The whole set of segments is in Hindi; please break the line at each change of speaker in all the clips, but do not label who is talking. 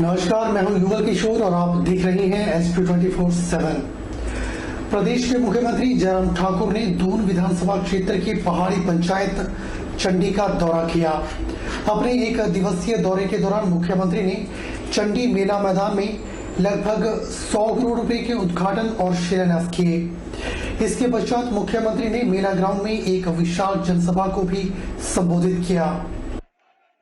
नमस्कार, मैं हूं युगल किशोर और आप देख रहे हैं SP24/7। प्रदेश के मुख्यमंत्री जयराम ठाकुर ने दून विधानसभा क्षेत्र की पहाड़ी पंचायत चंडी का दौरा किया। अपने एक दिवसीय दौरे के दौरान मुख्यमंत्री ने चंडी मेला मैदान में लगभग 100 करोड़ रुपए के उद्घाटन और शिलान्यास किए। इसके पश्चात मुख्यमंत्री ने मेला ग्राउंड में एक विशाल जनसभा को भी संबोधित किया।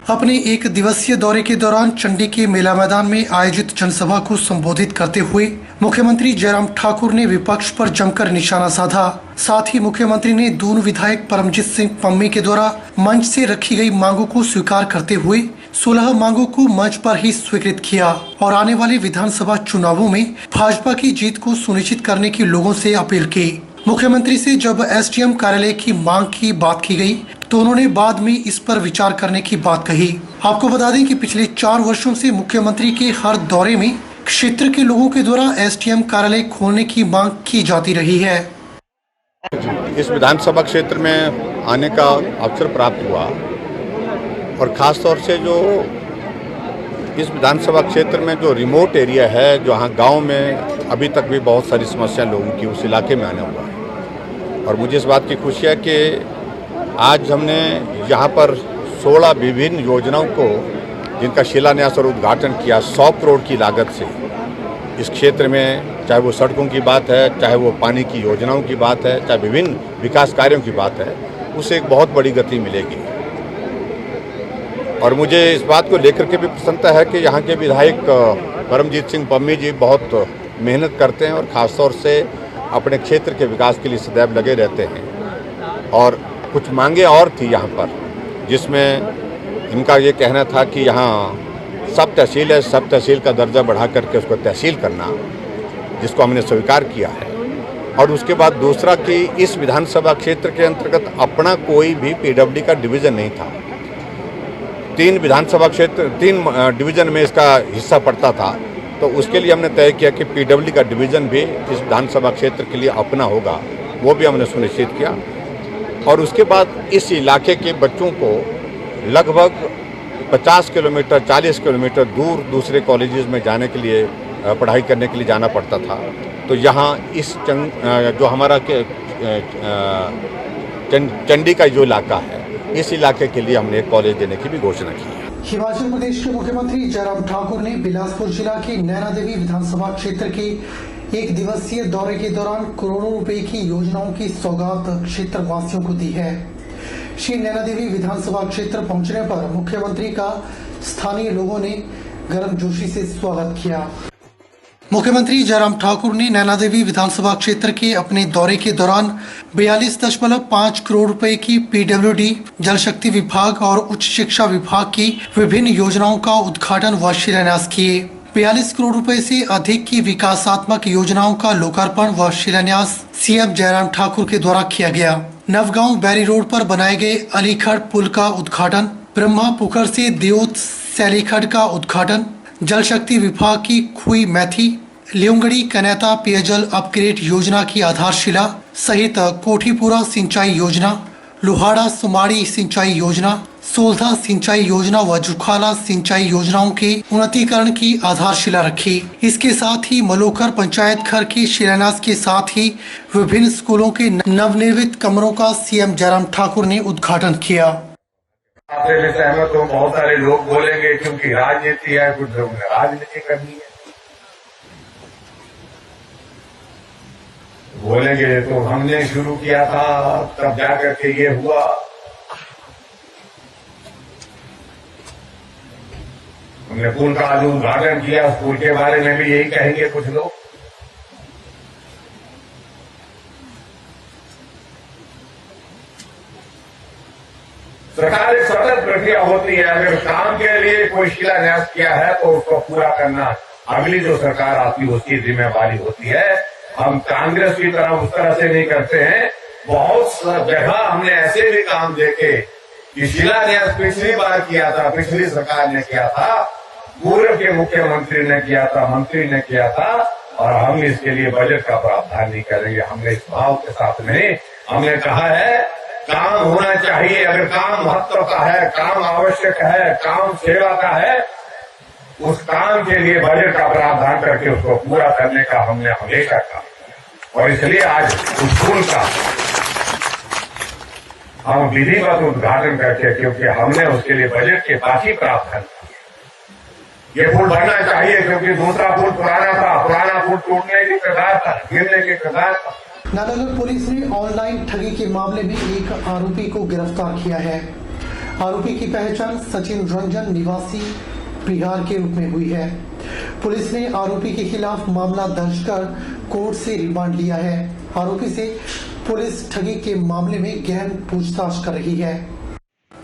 अपने एक दिवसीय दौरे के दौरान चंडी के मेला मैदान में आयोजित जनसभा को संबोधित करते हुए मुख्यमंत्री जयराम ठाकुर ने विपक्ष पर जमकर निशाना साधा। साथ ही मुख्यमंत्री ने दून विधायक परमजीत सिंह पम्मी के द्वारा मंच से रखी गई मांगों को स्वीकार करते हुए 16 मांगों को मंच पर ही स्वीकृत किया और आने वाले विधानसभा चुनावों में भाजपा की जीत को सुनिश्चित करने की लोगों से अपील की। मुख्यमंत्री से जब SDM कार्यालय की मांग की बात की गई तो उन्होंने बाद में इस पर विचार करने की बात कही। आपको बता दें कि पिछले 4 वर्षों से मुख्यमंत्री के हर दौरे में क्षेत्र के लोगों के द्वारा SDM कार्यालय खोलने की मांग की जाती रही है।
इस विधानसभा क्षेत्र में आने का अवसर प्राप्त हुआ और खास तौर से जो इस विधानसभा क्षेत्र में जो रिमोट एरिया है, जहाँ गांव में अभी तक भी बहुत सारी समस्या लोगों की, उस इलाके में आना हुआ है। और मुझे इस बात की खुशी है कि आज हमने यहाँ पर 16 विभिन्न योजनाओं को, जिनका शिलान्यास और उद्घाटन किया 100 करोड़ की लागत से इस क्षेत्र में, चाहे वो सड़कों की बात है, चाहे वो पानी की योजनाओं की बात है, चाहे विभिन्न विकास कार्यों की बात है, उसे एक बहुत बड़ी गति मिलेगी। और मुझे इस बात को लेकर के भी प्रसन्नता है कि यहाँ के विधायक परमजीत सिंह पम्मी जी बहुत मेहनत करते हैं और ख़ास तौर से अपने क्षेत्र के विकास के लिए सदैव लगे रहते हैं। और कुछ मांगे और थी यहाँ पर, जिसमें इनका ये कहना था कि यहाँ सब तहसील है, सब तहसील का दर्जा बढ़ा करके उसको तहसील करना, जिसको हमने स्वीकार किया है। और उसके बाद दूसरा कि इस विधानसभा क्षेत्र के अंतर्गत अपना कोई भी PWD का डिवीज़न नहीं था। 3 विधानसभा क्षेत्र, 3 डिवीज़न में इसका हिस्सा पड़ता था, तो उसके लिए हमने तय किया कि PWD का डिवीज़न भी इस विधानसभा क्षेत्र के लिए अपना होगा, वो भी हमने सुनिश्चित किया। और उसके बाद इस इलाके के बच्चों को लगभग 50 किलोमीटर 40 किलोमीटर दूर दूसरे कॉलेजेस में जाने के लिए, पढ़ाई करने के लिए जाना पड़ता था। तो यहाँ इस जो हमारा चंडी का जो इलाका है, इस इलाके के लिए हमने एक कॉलेज देने की भी घोषणा की है।
हिमाचल प्रदेश के मुख्यमंत्री जयराम ठाकुर ने बिलासपुर जिला के नैना देवी विधानसभा क्षेत्र के एक दिवसीय दौरे के दौरान करोड़ों रुपए की योजनाओं की सौगात क्षेत्र वासियों को दी है। श्री नैना देवी विधानसभा क्षेत्र पहुंचने पर मुख्यमंत्री का स्थानीय लोगों ने गर्मजोशी से स्वागत किया। मुख्यमंत्री जयराम ठाकुर ने नैना देवी विधानसभा क्षेत्र के अपने दौरे के दौरान 42.5 करोड़ रुपए की PWD, जल शक्ति विभाग और उच्च शिक्षा विभाग की विभिन्न योजनाओं का उद्घाटन व शिलान्यास किए। 42 करोड़ रुपए से अधिक की विकासात्मक योजनाओं का लोकार्पण व शिलान्यास CM जयराम ठाकुर के द्वारा किया गया। नवगांव बैरी रोड पर बनाए गए अलीखड़ पुल का उद्घाटन, ब्रह्मापुखर से दियोत सैलीखड़ का उद्घाटन, जल शक्ति विभाग की खुई मैथी लियोंगड़ी कनेता पेयजल अपग्रेड योजना की आधारशिला सहित कोठीपुरा सिंचाई योजना, लुहाड़ा सुमाड़ी सिंचाई योजना, सोलधा सिंचाई योजना व जुखाला सिंचाई योजनाओं के उन्नतीकरण की आधारशिला रखी। इसके साथ ही मलोकर पंचायत घर के शिलान्यास के साथ ही विभिन्न स्कूलों के नवनिर्मित कमरों का CM जयराम ठाकुर ने उद्घाटन किया।
आपसे मैं सहमत हूँ। बहुत सारे लोग बोलेंगे क्योंकि राजनीति है, कुछ लोग ने राजनीति करनी है, बोलेंगे तो हमने शुरू किया था तब जाकर के ये हुआ। हमने पुल का आज उद्घाटन किया, उस पुल के बारे में भी यही कहेंगे कुछ लोग। सरकार एक सतत प्रक्रिया होती है। अगर काम के लिए कोई शिलान्यास किया है तो उसको पूरा करना अगली जो सरकार आती है उसकी जिम्मेवारी होती है। हम कांग्रेस की तरह उस तरह से नहीं करते हैं। बहुत जगह हमने ऐसे भी काम देखे कि शिलान्यास पिछली बार किया था, पिछली सरकार ने किया था, पूर्व के मुख्यमंत्री ने किया था, मंत्री ने किया था, और हम इसके लिए बजट का प्रावधान नहीं करेंगे। हमने इस भाव के साथ नहीं, हमने कहा है काम होना चाहिए। अगर काम महत्व का है, काम आवश्यक है, काम सेवा का है, उस काम के लिए बजट का प्रावधान करके उसको पूरा करने का हमने हमेशा कहा और इसलिए आज उस पुल का हम विधिवत उद्घाटन करके, क्योंकि हमने उसके लिए बजट के बाकी प्रावधान ये पुल बनना चाहिए, क्योंकि दूसरा पुल पुराना था, पुराना पुल टूटने की कगार था, गिरने की कगार था।
नालागढ़ पुलिस ने ऑनलाइन ठगी के मामले में एक आरोपी को गिरफ्तार किया है। आरोपी की पहचान सचिन रंजन निवासी बिहार के रूप में हुई है। पुलिस ने आरोपी के खिलाफ मामला दर्ज कर कोर्ट से रिमांड लिया है। आरोपी से पुलिस ठगी के मामले में गहन पूछताछ कर रही है।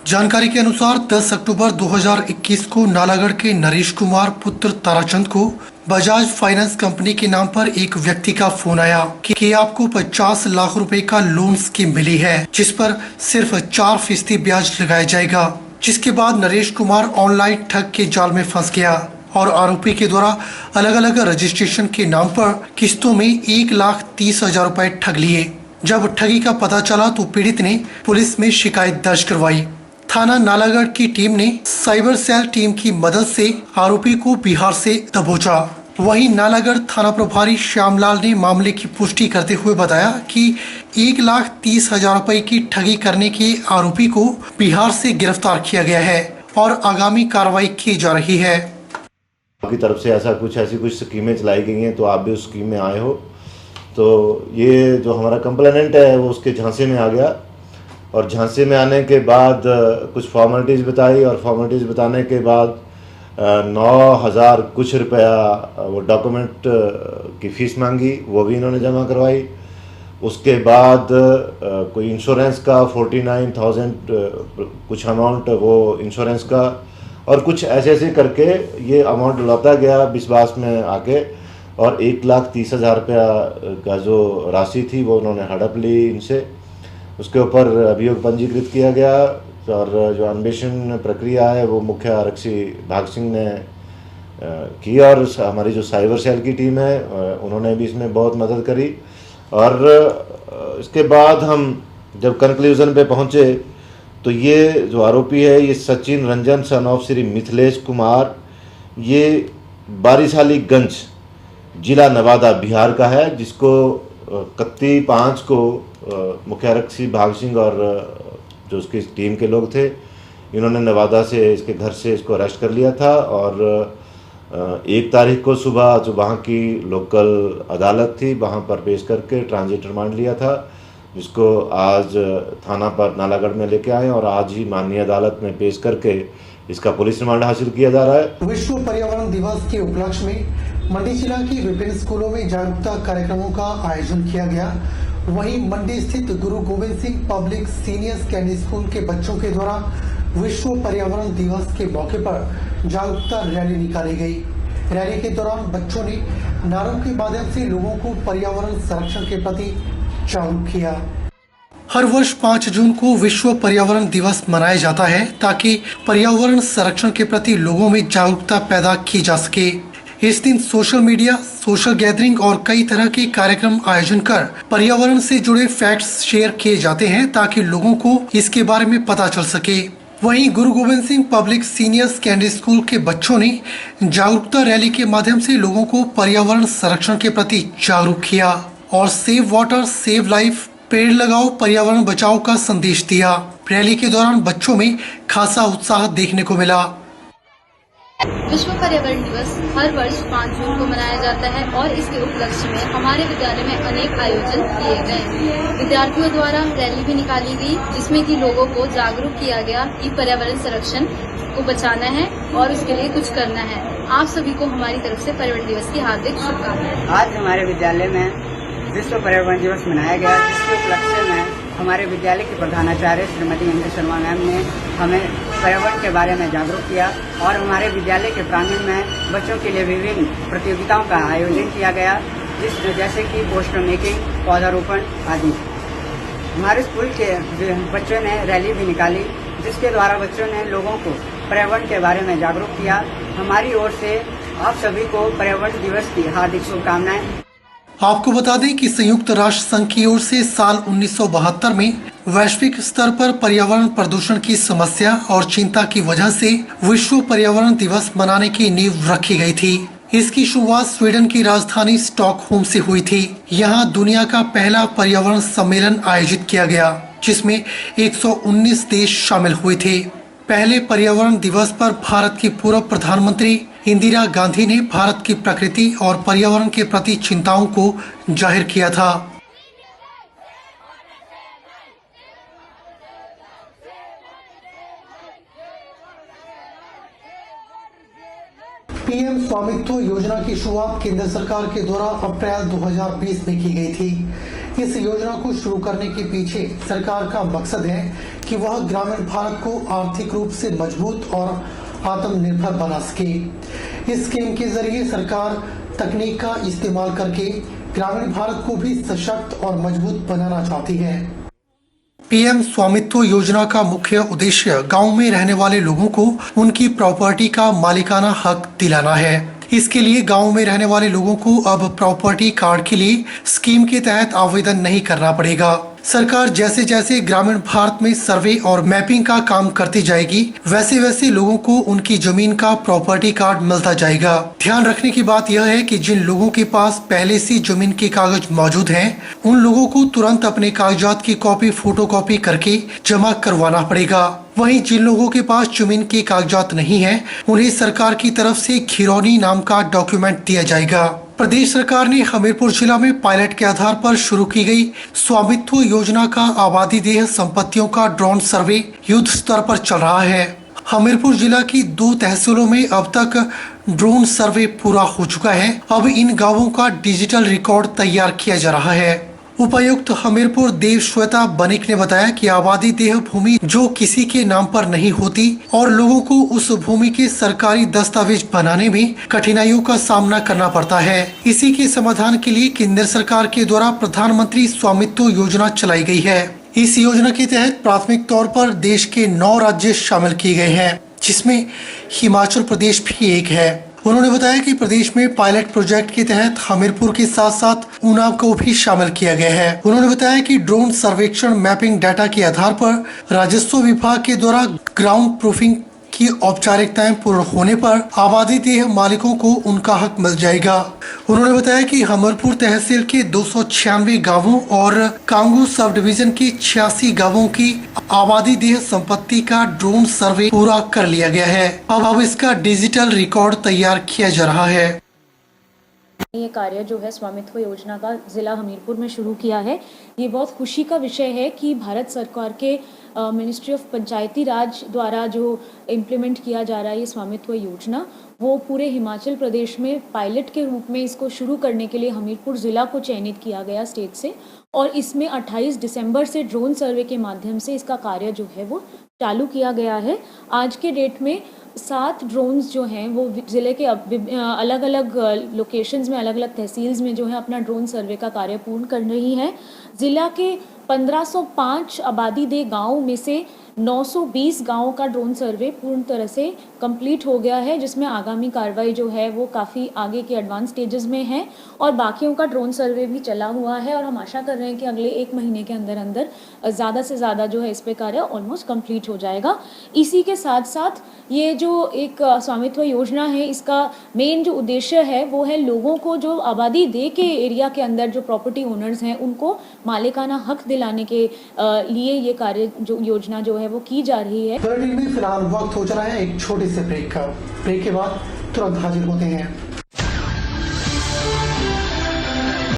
जानकारी के अनुसार 10 अक्टूबर 2021 को नालागढ़ के नरेश कुमार पुत्र ताराचंद को बजाज फाइनेंस कंपनी के नाम पर एक व्यक्ति का फोन आया कि आपको 50 लाख रुपए का लोन स्कीम मिली है, जिस पर सिर्फ 4% ब्याज लगाया जाएगा। जिसके बाद नरेश कुमार ऑनलाइन ठग के जाल में फंस गया और आरोपी के द्वारा अलग अलग रजिस्ट्रेशन के नाम पर किस्तों में 1,30,000 रुपए ठग लिए। जब ठगी का पता चला तो पीड़ित ने पुलिस में शिकायत दर्ज करवाई। थाना नालागढ़ की टीम ने साइबर सेल टीम की मदद से आरोपी को बिहार से दबोचा। वहीं नालागढ़ थाना प्रभारी श्यामलाल ने मामले की पुष्टि करते हुए बताया कि 1,30,000 रुपए की ठगी करने के आरोपी को बिहार से गिरफ्तार किया गया है और आगामी कार्रवाई की जा रही है।
आपकी तरफ से ऐसी कुछ स्कीमें चलाई गई हैं, तो आप भी उस स्कीम में आए हो, तो ये जो हमारा कंप्लेनेंट है वो उसके झांसे में आ गया और झांसे में आने के बाद कुछ फॉर्मेलिटीज़ बताई और फॉर्मेलिटीज़ बताने के बाद 9,000 कुछ रुपया वो डॉक्यूमेंट की फ़ीस मांगी, वो भी इन्होंने जमा करवाई। उसके बाद कोई इंश्योरेंस का 49,000 कुछ अमाउंट वो इंश्योरेंस का और कुछ ऐसे करके ये अमाउंट लौटा गया विश्वास में आके और 1,30,000 रुपया का जो राशि थी वो उन्होंने हड़प ली इनसे। उसके ऊपर अभियोग पंजीकृत किया गया और जो अन्वेषण प्रक्रिया है वो मुख्य आरक्षी भाग सिंह ने की और हमारी जो साइबर सेल की टीम है उन्होंने भी इसमें बहुत मदद करी। और इसके बाद हम जब कंक्लूजन पे पहुँचे तो ये जो आरोपी है ये सचिन रंजन सन ऑफ श्री मिथिलेश कुमार, ये बारिशालीगंज जिला नवादा बिहार का है, जिसको 31/5 को मुख्य आरक्षी भाग सिंह और जो उसकी टीम के लोग थे इन्होंने नवादा से इसके घर से इसको अरेस्ट कर लिया था और 1 तारीख को सुबह जो वहाँ की लोकल अदालत थी वहाँ पर पेश करके ट्रांजिट रिमांड लिया था, जिसको आज थाना पर नालागढ़ में लेके आए और आज ही माननीय अदालत में पेश करके इसका पुलिस रिमांड हासिल किया जा रहा है।
विश्व पर्यावरण दिवस के उपलक्ष्य में मंडी जिला की विभिन्न स्कूलों में जागरूकता कार्यक्रमों का आयोजन किया गया। वहीं मंडी स्थित गुरु Govind Singh public senior secondary school के बच्चों के द्वारा विश्व पर्यावरण दिवस के मौके पर जागरूकता रैली निकाली गई। रैली के दौरान बच्चों ने नारों के माध्यम से लोगों को पर्यावरण संरक्षण के प्रति जागरूक किया। हर वर्ष 5 जून को विश्व पर्यावरण दिवस मनाया जाता है ताकि पर्यावरण संरक्षण के प्रति लोगों में जागरूकता पैदा की जा सके। इस दिन सोशल मीडिया, सोशल गैदरिंग और कई तरह के कार्यक्रम आयोजन कर पर्यावरण से जुड़े फैक्ट्स शेयर किए जाते हैं ताकि लोगों को इसके बारे में पता चल सके। वहीं गुरु Govind Singh public senior secondary school के बच्चों ने जागरूकता रैली के माध्यम से लोगों को पर्यावरण संरक्षण के प्रति जागरूक किया और सेव वाटर सेव लाइफ, पेड़ लगाओ पर्यावरण बचाओ का संदेश दिया। रैली के दौरान बच्चों में खासा उत्साह देखने को मिला।
विश्व पर्यावरण दिवस हर वर्ष 5 जून को मनाया जाता है और इसके उपलक्ष्य में हमारे विद्यालय में अनेक आयोजन किए गए। विद्यार्थियों द्वारा रैली भी निकाली गई जिसमें कि लोगों को जागरूक किया गया कि पर्यावरण संरक्षण को बचाना है और उसके लिए कुछ करना है। आप सभी को हमारी तरफ से पर्यावरण दिवस की हार्दिक शुभकामनाएं।
आज हमारे विद्यालय में विश्व पर्यावरण दिवस मनाया गया, जिसके उपलक्ष्य में हमारे विद्यालय की प्रधानाचार्य श्रीमती एम शर्मा मैम ने हमें पर्यावरण के बारे में जागरूक किया और हमारे विद्यालय के प्रांगण में बच्चों के लिए विभिन्न प्रतियोगिताओं का आयोजन किया गया, जैसे कि पोस्टर मेकिंग, पौधारोपण आदि। हमारे स्कूल के बच्चों ने रैली भी निकाली जिसके द्वारा बच्चों ने लोगों को पर्यावरण के बारे में जागरूक किया। हमारी ओर से आप सभी को पर्यावरण दिवस की हार्दिक शुभकामनाएं।
आपको बता दें कि संयुक्त राष्ट्र संघ की ओर से साल 1972 में वैश्विक स्तर पर पर्यावरण प्रदूषण की समस्या और चिंता की वजह से विश्व पर्यावरण दिवस मनाने की नींव रखी गई थी। इसकी शुरुआत स्वीडन की राजधानी स्टॉकहोम से हुई थी। यहाँ दुनिया का पहला पर्यावरण सम्मेलन आयोजित किया गया, जिसमें 119 देश शामिल हुए थे। पहले पर्यावरण दिवस पर भारत की पूर्व प्रधानमंत्री इंदिरा गांधी ने भारत की प्रकृति और पर्यावरण के प्रति चिंताओं को जाहिर किया था। पीएम स्वामित्व योजना की शुरुआत केंद्र सरकार के द्वारा अप्रैल 2020 में की गई थी। इस योजना को शुरू करने के पीछे सरकार का मकसद है कि वह ग्रामीण भारत को आर्थिक रूप से मजबूत और आत्मनिर्भर बना सके। इस स्कीम के जरिए सरकार तकनीक का इस्तेमाल करके ग्रामीण भारत को भी सशक्त और मजबूत बनाना चाहती है। पीएम स्वामित्व योजना का मुख्य उद्देश्य गांव में रहने वाले लोगों को उनकी प्रॉपर्टी का मालिकाना हक दिलाना है। इसके लिए गांव में रहने वाले लोगों को अब प्रॉपर्टी कार्ड के लिए स्कीम के तहत आवेदन नहीं करना पड़ेगा। सरकार जैसे जैसे ग्रामीण भारत में सर्वे और मैपिंग का काम करती जाएगी, वैसे वैसे लोगों को उनकी जमीन का प्रॉपर्टी कार्ड मिलता जाएगा। ध्यान रखने की बात यह है कि जिन लोगों के पास पहले से जमीन के कागज मौजूद हैं, उन लोगों को तुरंत अपने कागजात की कॉपी फोटोकॉपी करके जमा करवाना पड़ेगा। वहीं जिन लोगों के पास जमीन के कागजात नहीं है, उन्हें सरकार की तरफ से खिरौनी नाम का डॉक्यूमेंट दिया जाएगा। प्रदेश सरकार ने हमीरपुर जिला में पायलट के आधार पर शुरू की गई स्वामित्व योजना का आबादी देह संपत्तियों का ड्रोन सर्वे युद्ध स्तर पर चल रहा है। हमीरपुर जिला की 2 तहसीलों में अब तक ड्रोन सर्वे पूरा हो चुका है। अब इन गांवों का डिजिटल रिकॉर्ड तैयार किया जा रहा है। उपायुक्त हमीरपुर देव श्वेता बनिक ने बताया कि आबादी देह भूमि जो किसी के नाम पर नहीं होती और लोगों को उस भूमि के सरकारी दस्तावेज बनाने में कठिनाइयों का सामना करना पड़ता है। इसी के समाधान के लिए केंद्र सरकार के द्वारा प्रधानमंत्री स्वामित्व योजना चलाई गई है। इस योजना के तहत प्राथमिक तौर पर देश के 9 राज्य शामिल किए गए हैं, जिसमें हिमाचल प्रदेश भी एक है। उन्होंने बताया कि प्रदेश में पायलट प्रोजेक्ट के तहत हमीरपुर के साथ साथ ऊना को भी शामिल किया गया है। उन्होंने बताया कि ड्रोन सर्वेक्षण मैपिंग डाटा के आधार पर राजस्व विभाग के द्वारा ग्राउंड प्रूफिंग की औपचारिकताएं पूर्ण होने पर आबादी देह मालिकों को उनका हक मिल जाएगा। उन्होंने बताया कि हमीरपुर तहसील के 296 गांवों और कांगू सब डिवीजन के 86 गांवों की आबादी देह संपत्ति का ड्रोन सर्वे पूरा कर लिया गया है। अब इसका डिजिटल रिकॉर्ड तैयार किया जा रहा है।
ये कार्य जो है स्वामित्व योजना का जिला हमीरपुर में शुरू किया है। ये बहुत खुशी का विषय है कि भारत सरकार के मिनिस्ट्री ऑफ पंचायती राज द्वारा जो इम्प्लीमेंट किया जा रहा है ये स्वामित्व योजना, वो पूरे हिमाचल प्रदेश में पायलट के रूप में इसको शुरू करने के लिए हमीरपुर ज़िला को चयनित किया गया स्टेट से, और इसमें 28 दिसंबर से ड्रोन सर्वे के माध्यम से इसका कार्य जो है वो चालू किया गया है। आज के डेट में 7 ड्रोन्स जो हैं वो ज़िले के अलग अलग लोकेशंस में, अलग अलग तहसील्स में जो है अपना ड्रोन सर्वे का कार्य पूर्ण कर रही हैं। ज़िला के 1505 आबादी दे गाँव में से 920 गाँव का ड्रोन सर्वे पूर्ण तरह से कंप्लीट हो गया है, जिसमें आगामी कार्रवाई जो है वो काफ़ी आगे के एडवांस स्टेजेस में है और बाकियों का ड्रोन सर्वे भी चला हुआ है। और हम आशा कर रहे हैं कि अगले 1 महीने के अंदर अंदर ज़्यादा से ज़्यादा जो है इस पे कार्य ऑलमोस्ट कंप्लीट हो जाएगा। इसी के साथ साथ ये जो एक स्वामित्व योजना है, इसका मेन जो उद्देश्य है वो है लोगों को जो आबादी दे के एरिया के अंदर जो प्रॉपर्टी ओनर्स हैं उनको मालिकाना हक दिलाने के लिए ये कार्य जो योजना जो है वो की जा रही है।
बुलेटिन में फिलहाल वक्त हो चला है एक छोटे से ब्रेक का। ब्रेक के बाद तुरंत हाजिर होते हैं।